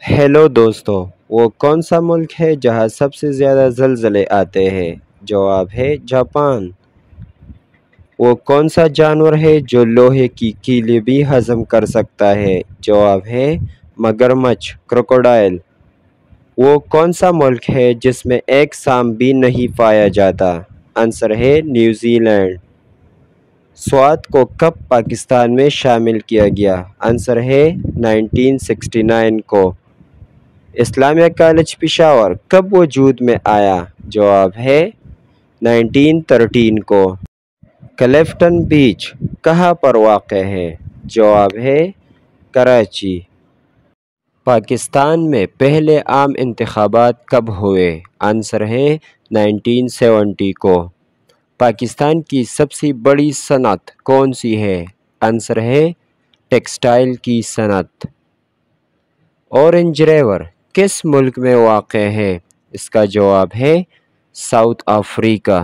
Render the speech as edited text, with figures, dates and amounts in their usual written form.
Hello दोस्तों। वो कौन सा मुल्क है जहाँ सबसे ज़्यादा ज़लज़ले आते हैं? जवाब है जापान। वो कौन सा जानवर है जो लोहे की कीलें भी हज़म कर सकता है? जवाब है मगरमच्छ, क्रोकोडाइल। वो कौन सा मुल्क है जिसमें एक सांप भी नहीं पाया जाता? आंसर है न्यूज़ीलैंड। स्वात को कब पाकिस्तान में शामिल किया गया? आंसर है 1969 को। इस्लामिया कॉलेज पेशावर कब वजूद में आया? जवाब है 1913 को। क्लिफ्टन बीच कहाँ पर वाक़ है? जवाब है कराची। पाकिस्तान में पहले आम इंतखाबात कब हुए? आंसर है 1970 को। पाकिस्तान की सबसे बड़ी सनत कौन सी है? आंसर है टेक्सटाइल की सनत। ऑरेंज रिवर किस मुल्क में वाक़ है? इसका जवाब है साउथ अफ्रीका।